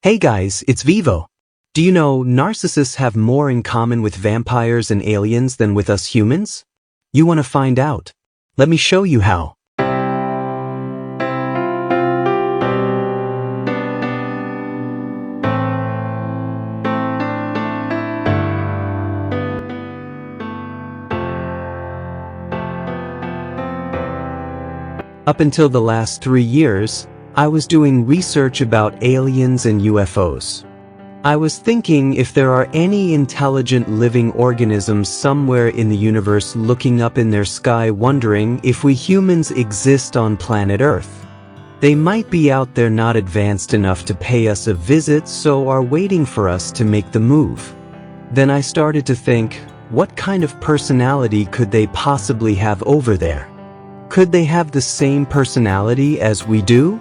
Hey guys, it's Vivo. Do you know narcissists have more in common with vampires and aliens than with us humans? You want to find out? Let me show you how. Up until the last 3 years, I was doing research about aliens and UFOs. I was thinking if there are any intelligent living organisms somewhere in the universe looking up in their sky wondering if we humans exist on planet Earth. They might be out there not advanced enough to pay us a visit, so are waiting for us to make the move. Then I started to think, what kind of personality could they possibly have over there? Could they have the same personality as we do?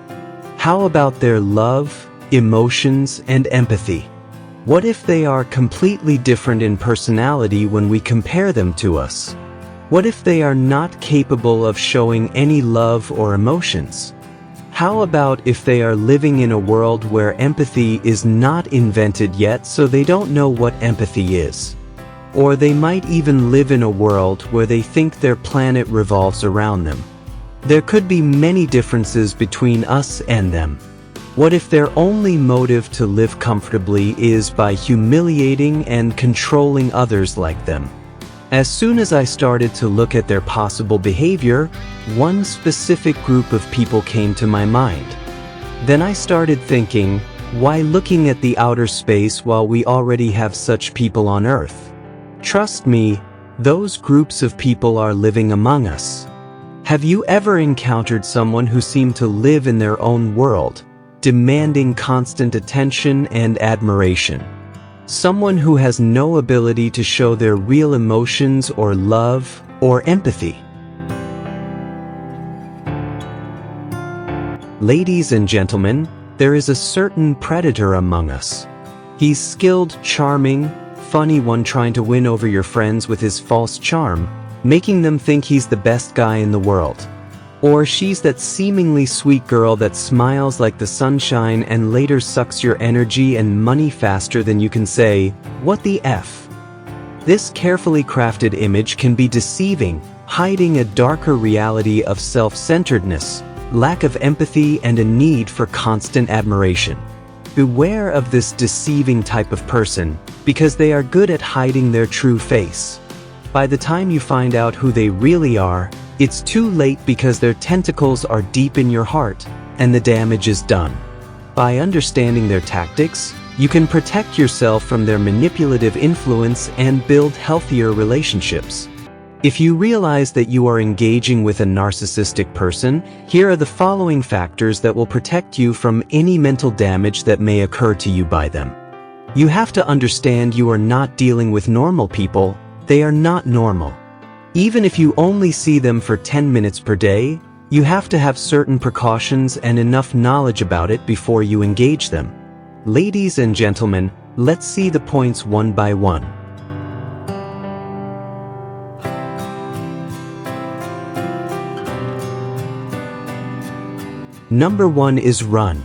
How about their love, emotions, and empathy? What if they are completely different in personality when we compare them to us? What if they are not capable of showing any love or emotions? How about if they are living in a world where empathy is not invented yet, so they don't know what empathy is? Or they might even live in a world where they think their planet revolves around them. There could be many differences between us and them. What if their only motive to live comfortably is by humiliating and controlling others like them? As soon as I started to look at their possible behavior, one specific group of people came to my mind. Then I started thinking, why looking at the outer space while we already have such people on Earth? Trust me, those groups of people are living among us. Have you ever encountered someone who seemed to live in their own world, demanding constant attention and admiration? Someone who has no ability to show their real emotions or love or empathy? Ladies and gentlemen, there is a certain predator among us. He's skilled, charming, funny one trying to win over your friends with his false charm, making them think he's the best guy in the world. Or she's that seemingly sweet girl that smiles like the sunshine and later sucks your energy and money faster than you can say, "What the F?" This carefully crafted image can be deceiving, hiding a darker reality of self-centeredness, lack of empathy, and a need for constant admiration. Beware of this deceiving type of person, because they are good at hiding their true face. By the time you find out who they really are, it's too late because their tentacles are deep in your heart, and the damage is done. By understanding their tactics, you can protect yourself from their manipulative influence and build healthier relationships. If you realize that you are engaging with a narcissistic person, here are the following factors that will protect you from any mental damage that may occur to you by them. You have to understand you are not dealing with normal people. They are not normal. Even if you only see them for 10 minutes per day, you have to have certain precautions and enough knowledge about it before you engage them. Ladies and gentlemen, let's see the points one by one. Number 1 is run.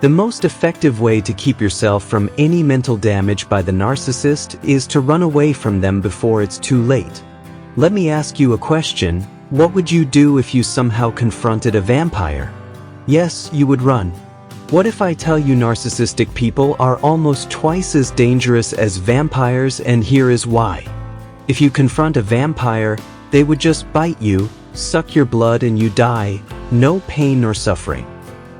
The most effective way to keep yourself from any mental damage by the narcissist is to run away from them before it's too late. Let me ask you a question. What would you do if you somehow confronted a vampire? Yes, you would run. What if I tell you narcissistic people are almost twice as dangerous as vampires, and here is why. If you confront a vampire, they would just bite you, suck your blood, and you die, no pain nor suffering.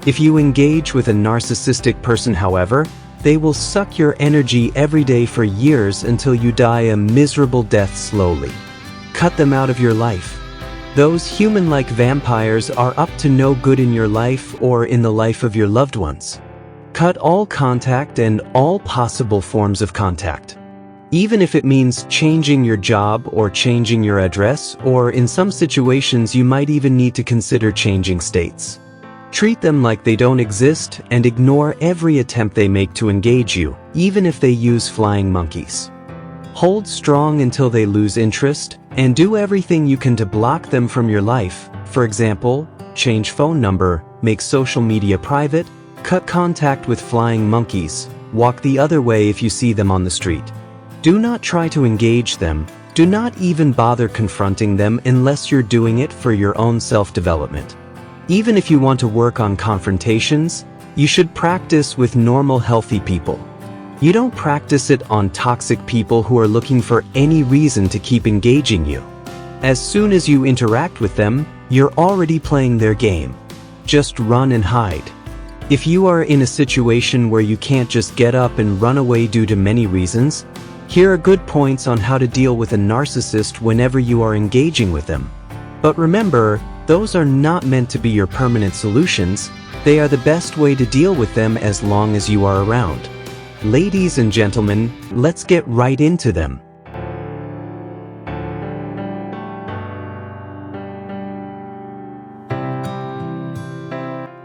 If you engage with a narcissistic person, however, they will suck your energy every day for years until you die a miserable death slowly. Cut them out of your life. Those human-like vampires are up to no good in your life or in the life of your loved ones. Cut all contact and all possible forms of contact. Even if it means changing your job or changing your address, or in some situations you might even need to consider changing states. Treat them like they don't exist and ignore every attempt they make to engage you, even if they use flying monkeys. Hold strong until they lose interest, and do everything you can to block them from your life. For example, change phone number, make social media private, Cut contact with flying monkeys. Walk the other way if you see them on the street. Do not try to engage them. Do not even bother confronting them unless you're doing it for your own self-development. Even if you want to work on confrontations, you should practice with normal, healthy people. You don't practice it on toxic people who are looking for any reason to keep engaging you. As soon as you interact with them, you're already playing their game. Just run and hide. If you are in a situation where you can't just get up and run away due to many reasons, here are good points on how to deal with a narcissist whenever you are engaging with them. But remember, those are not meant to be your permanent solutions. They are the best way to deal with them as long as you are around. Ladies and gentlemen, let's get right into them.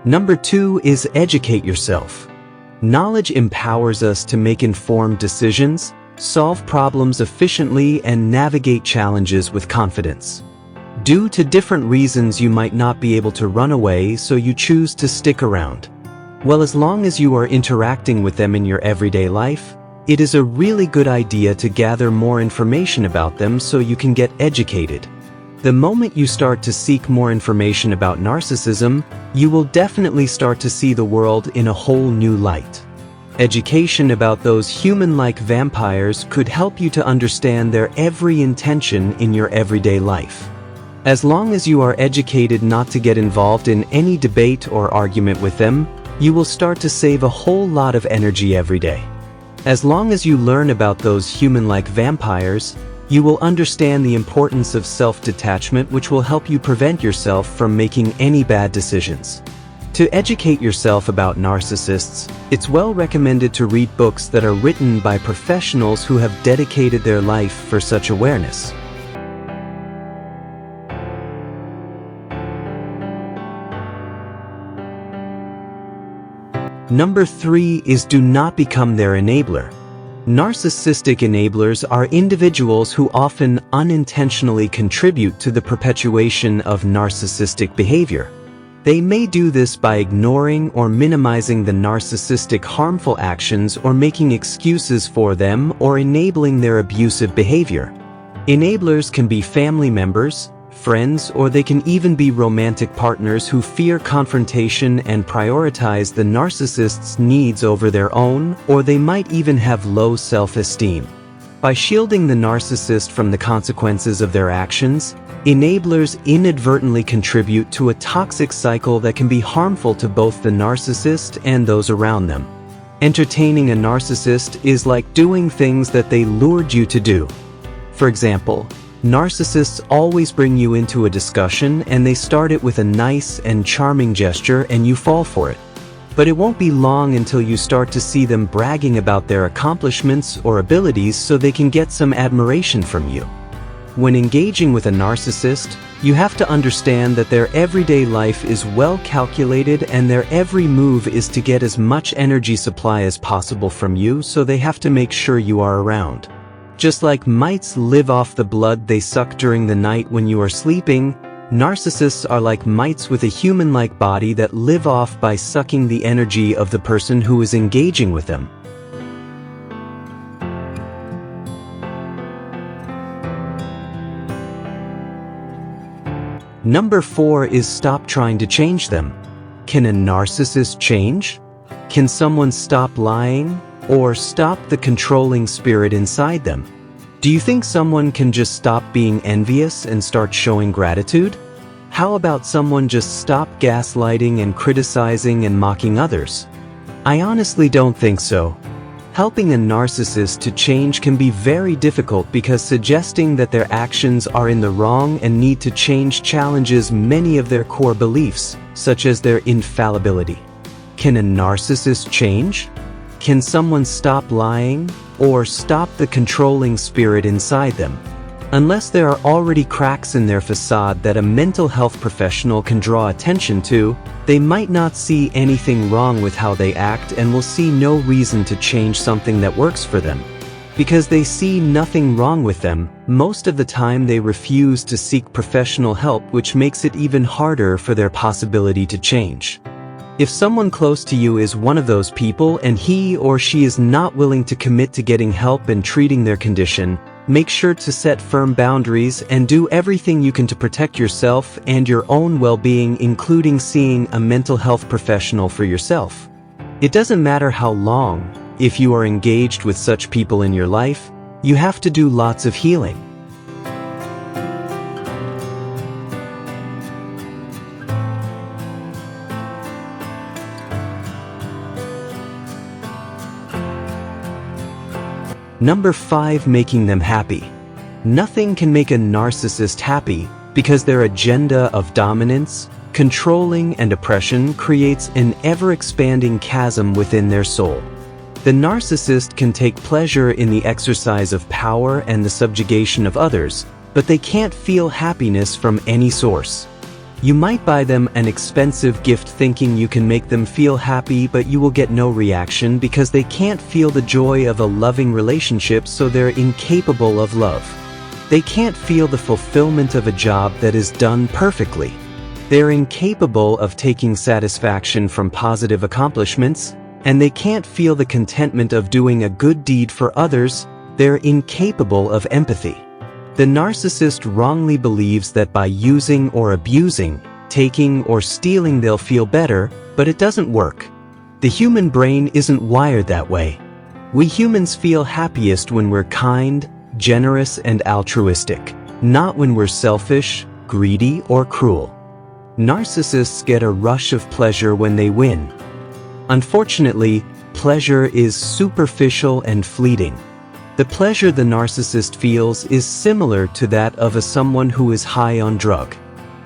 Number 2 is educate yourself. Knowledge empowers us to make informed decisions, solve problems efficiently, and navigate challenges with confidence. Due to different reasons, you might not be able to run away, so you choose to stick around. Well, as long as you are interacting with them in your everyday life, it is a really good idea to gather more information about them so you can get educated. The moment you start to seek more information about narcissism, you will definitely start to see the world in a whole new light. Education about those human-like vampires could help you to understand their every intention in your everyday life. As long as you are educated not to get involved in any debate or argument with them, you will start to save a whole lot of energy every day. As long as you learn about those human-like vampires, you will understand the importance of self-detachment, which will help you prevent yourself from making any bad decisions. To educate yourself about narcissists, it's well recommended to read books that are written by professionals who have dedicated their life for such awareness. Number 3 is do not become their enabler. Narcissistic enablers are individuals who often unintentionally contribute to the perpetuation of narcissistic behavior. They may do this by ignoring or minimizing the narcissistic harmful actions or making excuses for them or enabling their abusive behavior. Enablers can be family members, friends, or they can even be romantic partners who fear confrontation and prioritize the narcissist's needs over their own, or they might even have low self-esteem. By shielding the narcissist from the consequences of their actions, enablers inadvertently contribute to a toxic cycle that can be harmful to both the narcissist and those around them. Entertaining a narcissist is like doing things that they lured you to do. For example, narcissists always bring you into a discussion and they start it with a nice and charming gesture and you fall for it. But it won't be long until you start to see them bragging about their accomplishments or abilities so they can get some admiration from you. When engaging with a narcissist, you have to understand that their everyday life is well calculated and their every move is to get as much energy supply as possible from you, so they have to make sure you are around. Just like mites live off the blood they suck during the night when you are sleeping, narcissists are like mites with a human-like body that live off by sucking the energy of the person who is engaging with them. Number 4 is stop trying to change them. Can a narcissist change? Can someone stop lying? Or stop the controlling spirit inside them? Do you think someone can just stop being envious and start showing gratitude? How about someone just stop gaslighting and criticizing and mocking others? I honestly don't think so. Helping a narcissist to change can be very difficult because suggesting that their actions are in the wrong and need to change challenges many of their core beliefs, such as their infallibility. Can a narcissist change? Can someone stop lying or stop the controlling spirit inside them? Unless there are already cracks in their facade that a mental health professional can draw attention to, they might not see anything wrong with how they act and will see no reason to change something that works for them. Because they see nothing wrong with them, most of the time they refuse to seek professional help, which makes it even harder for their possibility to change. If someone close to you is one of those people and he or she is not willing to commit to getting help and treating their condition, make sure to set firm boundaries and do everything you can to protect yourself and your own well-being, including seeing a mental health professional for yourself. It doesn't matter how long, if you are engaged with such people in your life, you have to do lots of healing. Number 5. Making them happy. Nothing can make a narcissist happy because their agenda of dominance, controlling, and oppression creates an ever-expanding chasm within their soul. The narcissist can take pleasure in the exercise of power and the subjugation of others, but they can't feel happiness from any source. You might buy them an expensive gift thinking you can make them feel happy, but you will get no reaction because they can't feel the joy of a loving relationship, so they're incapable of love. They can't feel the fulfillment of a job that is done perfectly. They're incapable of taking satisfaction from positive accomplishments, and they can't feel the contentment of doing a good deed for others. They're incapable of empathy. The narcissist wrongly believes that by using or abusing, taking or stealing they'll feel better, but it doesn't work. The human brain isn't wired that way. We humans feel happiest when we're kind, generous, and altruistic, not when we're selfish, greedy, or cruel. Narcissists get a rush of pleasure when they win. Unfortunately, pleasure is superficial and fleeting. The pleasure the narcissist feels is similar to that of someone who is high on drug.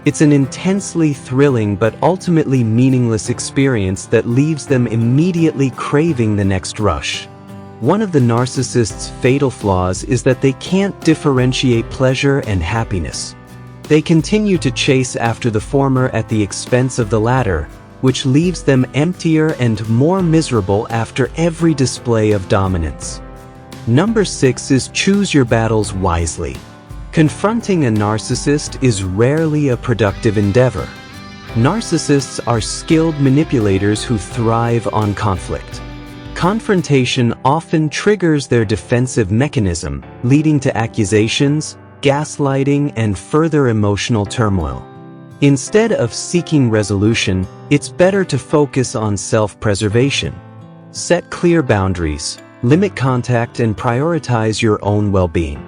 It's an intensely thrilling but ultimately meaningless experience that leaves them immediately craving the next rush. One of the narcissist's fatal flaws is that they can't differentiate pleasure and happiness. They continue to chase after the former at the expense of the latter, which leaves them emptier and more miserable after every display of dominance. Number 6 is choose your battles wisely. Confronting a narcissist is rarely a productive endeavor. Narcissists are skilled manipulators who thrive on conflict. Confrontation often triggers their defensive mechanism, leading to accusations, gaslighting, and further emotional turmoil. Instead of seeking resolution, it's better to focus on self-preservation. Set clear boundaries, limit contact, and prioritize your own well-being.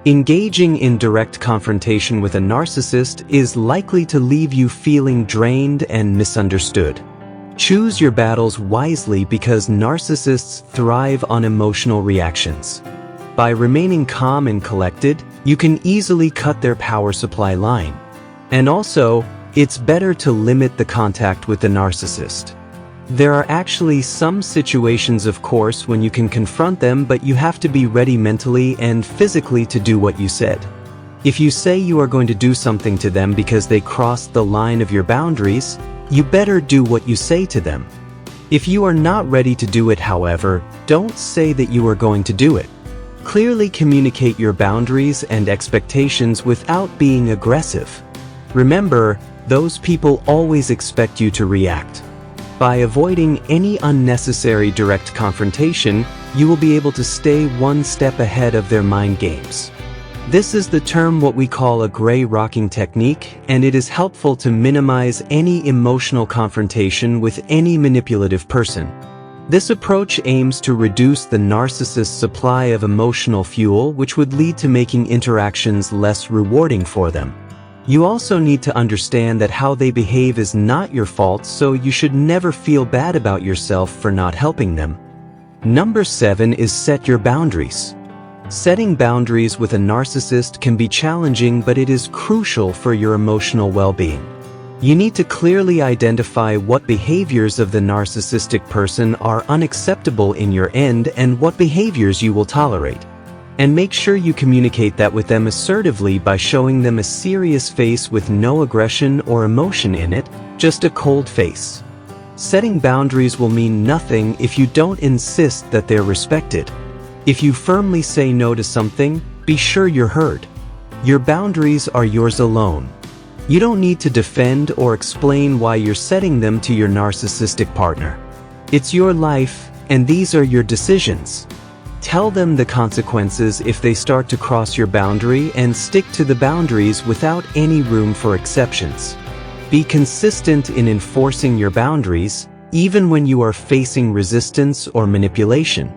Engaging in direct confrontation with a narcissist is likely to leave you feeling drained and misunderstood. Choose your battles wisely because narcissists thrive on emotional reactions. By remaining calm and collected, you can easily cut their power supply line. And also, it's better to limit the contact with the narcissist. There are actually some situations, of course, when you can confront them, but you have to be ready mentally and physically to do what you said. If you say you are going to do something to them because they crossed the line of your boundaries, you better do what you say to them. If you are not ready to do it, however, don't say that you are going to do it. Clearly communicate your boundaries and expectations without being aggressive. Remember, those people always expect you to react. By avoiding any unnecessary direct confrontation, you will be able to stay one step ahead of their mind games. This is the term what we call a gray rocking technique, and it is helpful to minimize any emotional confrontation with any manipulative person. This approach aims to reduce the narcissist's supply of emotional fuel, which would lead to making interactions less rewarding for them. You also need to understand that how they behave is not your fault, so you should never feel bad about yourself for not helping them. Number 7 is set your boundaries. Setting boundaries with a narcissist can be challenging, but it is crucial for your emotional well-being. You need to clearly identify what behaviors of the narcissistic person are unacceptable in your end and what behaviors you will tolerate. And make sure you communicate that with them assertively by showing them a serious face with no aggression or emotion in it, just a cold face. Setting boundaries will mean nothing if you don't insist that they're respected. If you firmly say no to something, be sure you're heard. Your boundaries are yours alone. You don't need to defend or explain why you're setting them to your narcissistic partner. It's your life, and these are your decisions. Tell them the consequences if they start to cross your boundary, and stick to the boundaries without any room for exceptions. Be consistent in enforcing your boundaries, even when you are facing resistance or manipulation.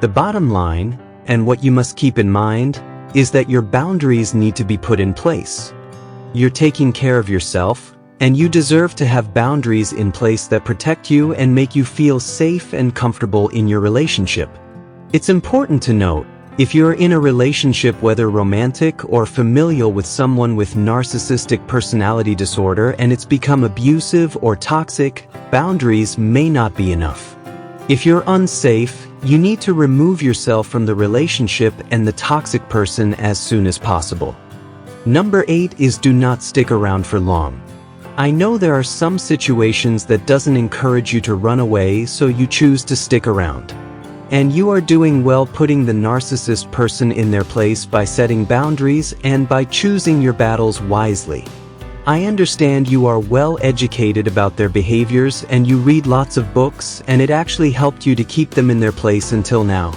The bottom line, and what you must keep in mind, is that your boundaries need to be put in place. You're taking care of yourself, and you deserve to have boundaries in place that protect you and make you feel safe and comfortable in your relationship. It's important to note, if you're in a relationship, whether romantic or familial, with someone with narcissistic personality disorder and it's become abusive or toxic, boundaries may not be enough. If you're unsafe, you need to remove yourself from the relationship and the toxic person as soon as possible. Number 8 is do not stick around for long. I know there are some situations that doesn't encourage you to run away, so you choose to stick around. And you are doing well putting the narcissist person in their place by setting boundaries and by choosing your battles wisely. I understand you are well educated about their behaviors and you read lots of books, and it actually helped you to keep them in their place until now.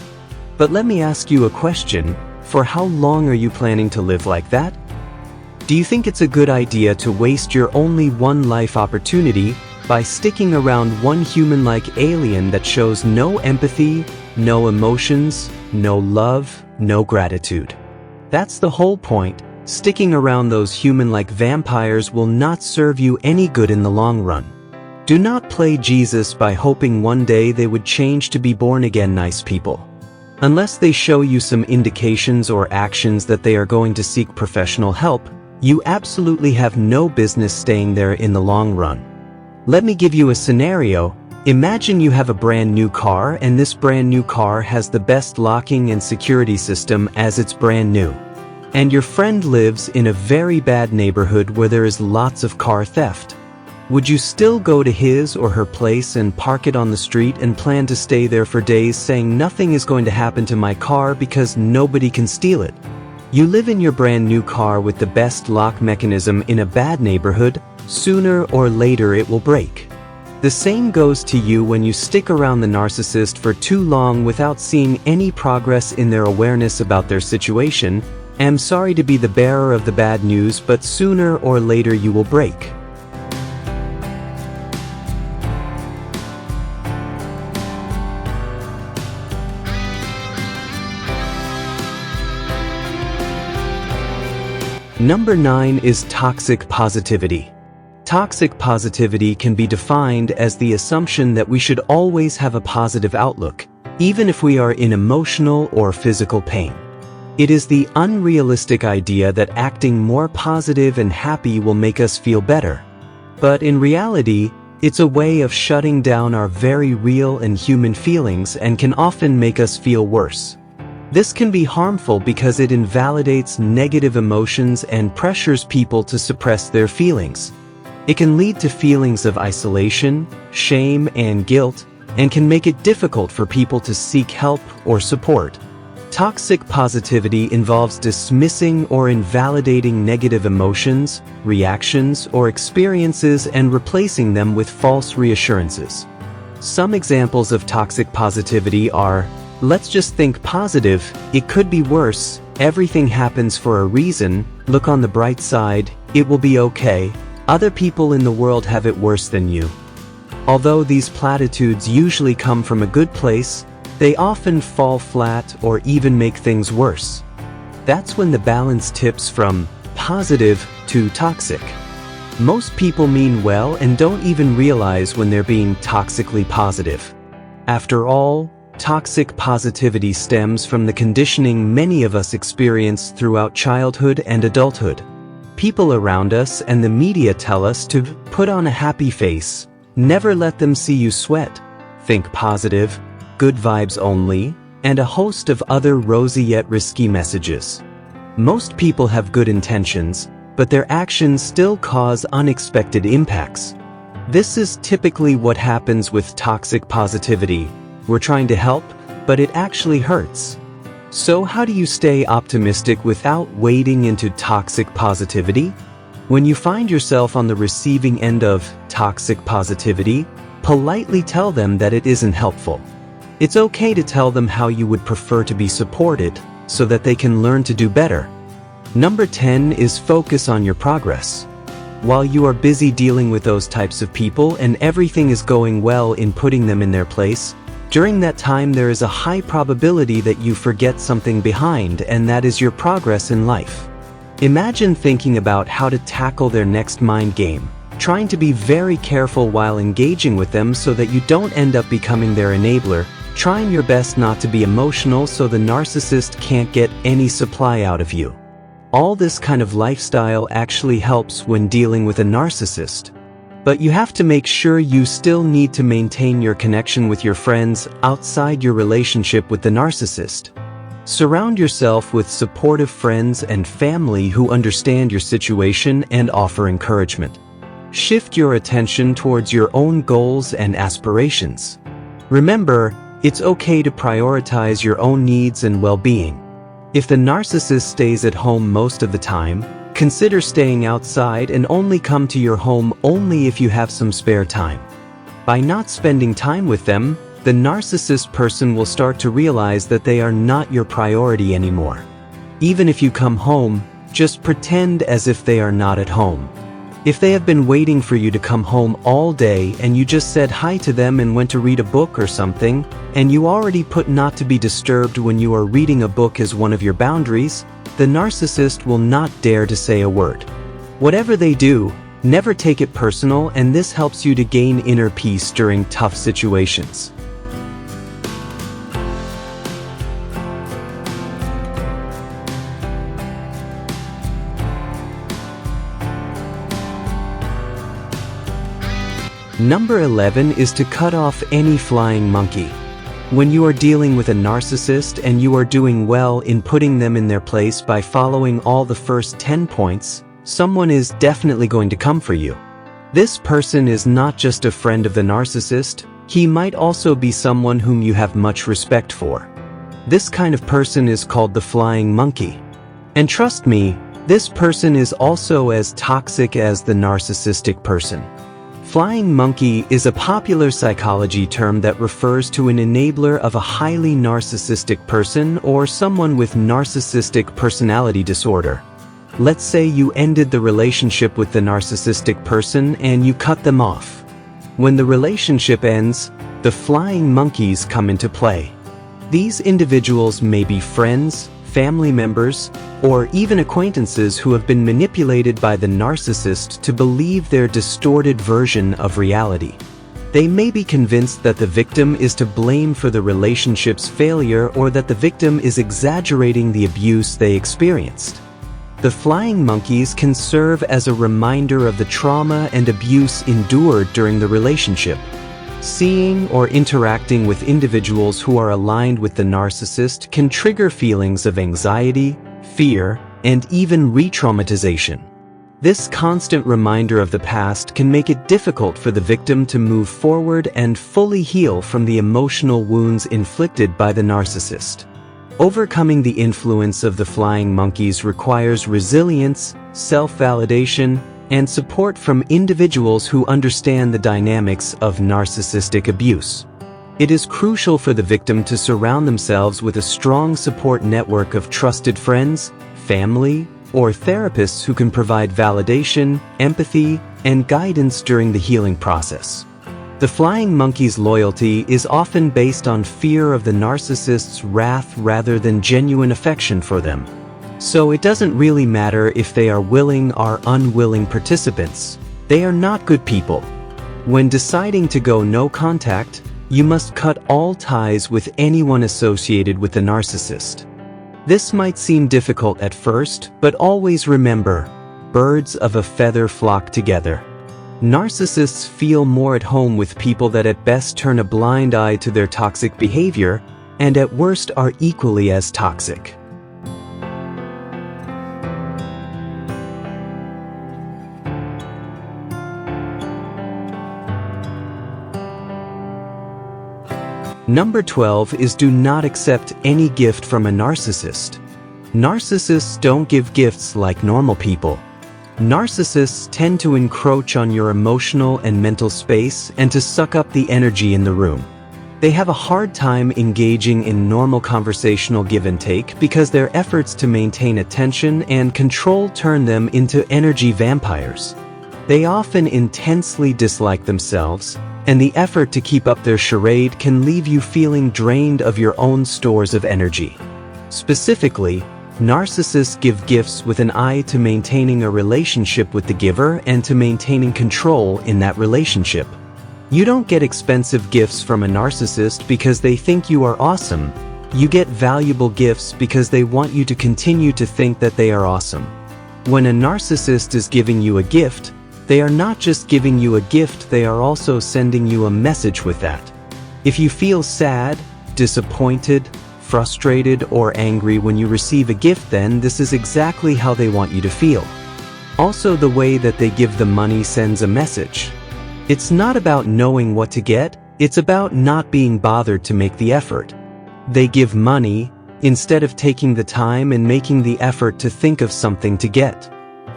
But let me ask you a question. For how long are you planning to live like that? Do you think it's a good idea to waste your only one life opportunity by sticking around one human-like alien that shows no empathy, no emotions, no love, no gratitude? That's the whole point. Sticking around those human-like vampires will not serve you any good in the long run. Do not play Jesus by hoping one day they would change to be born-again nice people. Unless they show you some indications or actions that they are going to seek professional help, you absolutely have no business staying there in the long run. Let me give you a scenario. Imagine you have a brand new car, and this brand new car has the best locking and security system as it's brand new. And your friend lives in a very bad neighborhood where there is lots of car theft. Would you still go to his or her place and park it on the street and plan to stay there for days, saying nothing is going to happen to my car because nobody can steal it? You live in your brand new car with the best lock mechanism in a bad neighborhood. Sooner or later it will break. The same goes to you when you stick around the narcissist for too long without seeing any progress in their awareness about their situation. I'm sorry to be the bearer of the bad news, but sooner or later you will break. Number 9 is toxic positivity. Toxic positivity can be defined as the assumption that we should always have a positive outlook, even if we are in emotional or physical pain. It is the unrealistic idea that acting more positive and happy will make us feel better. But in reality, it's a way of shutting down our very real and human feelings and can often make us feel worse. This can be harmful because it invalidates negative emotions and pressures people to suppress their feelings. It can lead to feelings of isolation, shame, and guilt, and can make it difficult for people to seek help or support. Toxic positivity involves dismissing or invalidating negative emotions, reactions, or experiences and replacing them with false reassurances. Some examples of toxic positivity are, let's just think positive, it could be worse, everything happens for a reason, look on the bright side, it will be okay, other people in the world have it worse than you. Although these platitudes usually come from a good place, they often fall flat or even make things worse. That's when the balance tips from positive to toxic. Most people mean well and don't even realize when they're being toxically positive. After all, toxic positivity stems from the conditioning many of us experience throughout childhood and adulthood. People around us and the media tell us to put on a happy face, never let them see you sweat, think positive, good vibes only, and a host of other rosy yet risky messages. Most people have good intentions, but their actions still cause unexpected impacts. This is typically what happens with toxic positivity. We're trying to help, but it actually hurts. So how do you stay optimistic without wading into toxic positivity? When you find yourself on the receiving end of toxic positivity, politely tell them that it isn't helpful. It's okay to tell them how you would prefer to be supported so that they can learn to do better. Number 10 is focus on your progress. While you are busy dealing with those types of people and everything is going well in putting them in their place, during that time there is a high probability that you forget something behind, and that is your progress in life. Imagine thinking about how to tackle their next mind game, trying to be very careful while engaging with them so that you don't end up becoming their enabler, trying your best not to be emotional so the narcissist can't get any supply out of you. All this kind of lifestyle actually helps when dealing with a narcissist. But you have to make sure you still need to maintain your connection with your friends outside your relationship with the narcissist. Surround yourself with supportive friends and family who understand your situation and offer encouragement. Shift your attention towards your own goals and aspirations. Remember, it's okay to prioritize your own needs and well-being. If the narcissist stays at home most of the time, consider staying outside and only come to your home only if you have some spare time. By not spending time with them, the narcissist person will start to realize that they are not your priority anymore. Even if you come home, just pretend as if they are not at home. If they have been waiting for you to come home all day and you just said hi to them and went to read a book or something, and you already put not to be disturbed when you are reading a book as one of your boundaries, the narcissist will not dare to say a word. Whatever they do, never take it personal, and this helps you to gain inner peace during tough situations. Number 11 is to cut off any flying monkey. When you are dealing with a narcissist and you are doing well in putting them in their place by following all the first 10 points, someone is definitely going to come for you. This person is not just a friend of the narcissist, he might also be someone whom you have much respect for. This kind of person is called the flying monkey. And trust me, this person is also as toxic as the narcissistic person. Flying monkey is a popular psychology term that refers to an enabler of a highly narcissistic person or someone with narcissistic personality disorder. Let's say you ended the relationship with the narcissistic person and you cut them off. When the relationship ends, the flying monkeys come into play. These individuals may be friends, family members, or even acquaintances who have been manipulated by the narcissist to believe their distorted version of reality. They may be convinced that the victim is to blame for the relationship's failure or that the victim is exaggerating the abuse they experienced. The flying monkeys can serve as a reminder of the trauma and abuse endured during the relationship. Seeing or interacting with individuals who are aligned with the narcissist can trigger feelings of anxiety, fear, and even re-traumatization. This constant reminder of the past can make it difficult for the victim to move forward and fully heal from the emotional wounds inflicted by the narcissist. Overcoming the influence of the flying monkeys requires resilience, self-validation, and support from individuals who understand the dynamics of narcissistic abuse. It is crucial for the victim to surround themselves with a strong support network of trusted friends, family, or therapists who can provide validation, empathy, and guidance during the healing process. The flying monkey's loyalty is often based on fear of the narcissist's wrath rather than genuine affection for them. So it doesn't really matter if they are willing or unwilling participants. They are not good people. When deciding to go no contact, you must cut all ties with anyone associated with the narcissist. This might seem difficult at first, but always remember, birds of a feather flock together. Narcissists feel more at home with people that at best turn a blind eye to their toxic behavior, and at worst are equally as toxic. Number 12 is do not accept any gift from a narcissist. Narcissists don't give gifts like normal people. Narcissists tend to encroach on your emotional and mental space and to suck up the energy in the room. They have a hard time engaging in normal conversational give and take because their efforts to maintain attention and control turn them into energy vampires. They often intensely dislike themselves, and the effort to keep up their charade can leave you feeling drained of your own stores of energy. Specifically, narcissists give gifts with an eye to maintaining a relationship with the giver and to maintaining control in that relationship. You don't get expensive gifts from a narcissist because they think you are awesome. You get valuable gifts because they want you to continue to think that they are awesome. When a narcissist is giving you a gift, they are not just giving you a gift, they are also sending you a message with that. If you feel sad, disappointed, frustrated, or angry when you receive a gift, then this is exactly how they want you to feel. Also, the way that they give the money sends a message. It's not about knowing what to get, it's about not being bothered to make the effort. They give money instead of taking the time and making the effort to think of something to get.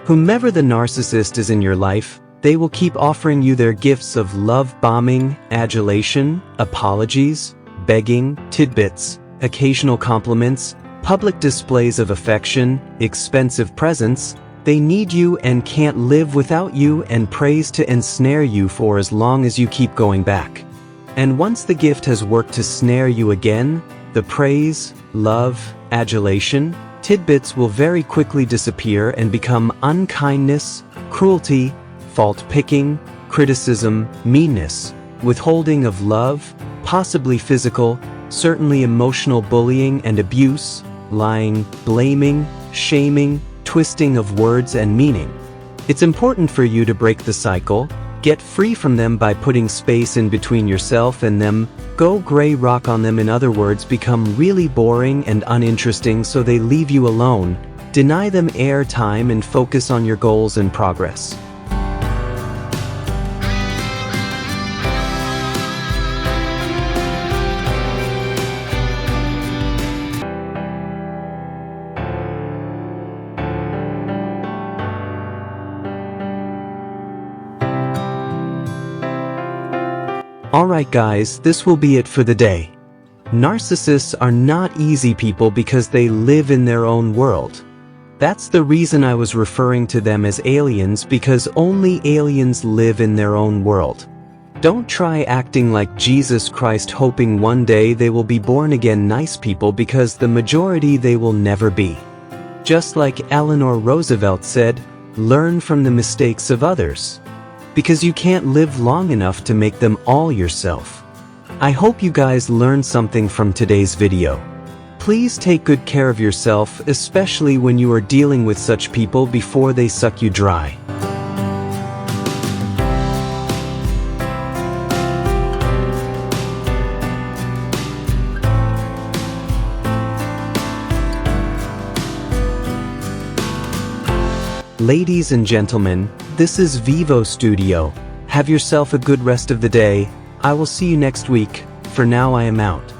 Whomever the narcissist is in your life, they will keep offering you their gifts of love bombing, adulation, apologies, begging, tidbits, occasional compliments, public displays of affection, expensive presents. They need you and can't live without you, and praise to ensnare you for as long as you keep going back. And once the gift has worked to snare you again, the praise, love, adulation, tidbits will very quickly disappear and become unkindness, cruelty, fault-picking, criticism, meanness, withholding of love, possibly physical, certainly emotional bullying and abuse, lying, blaming, shaming, twisting of words and meaning. It's important for you to break the cycle, get free from them by putting space in between yourself and them, go gray rock on them, in other words, become really boring and uninteresting so they leave you alone, deny them air time and focus on your goals and progress. Alright guys, this will be it for the day. Narcissists are not easy people because they live in their own world. That's the reason I was referring to them as aliens, because only aliens live in their own world. Don't try acting like Jesus Christ hoping one day they will be born again nice people, because the majority they will never be. Just like Eleanor Roosevelt said, learn from the mistakes of others. Because you can't live long enough to make them all yourself. I hope you guys learned something from today's video. Please take good care of yourself, especially when you are dealing with such people, before they suck you dry. Ladies and gentlemen, this is Vivo Studio. Have yourself a good rest of the day. I will see you next week. For now, I am out.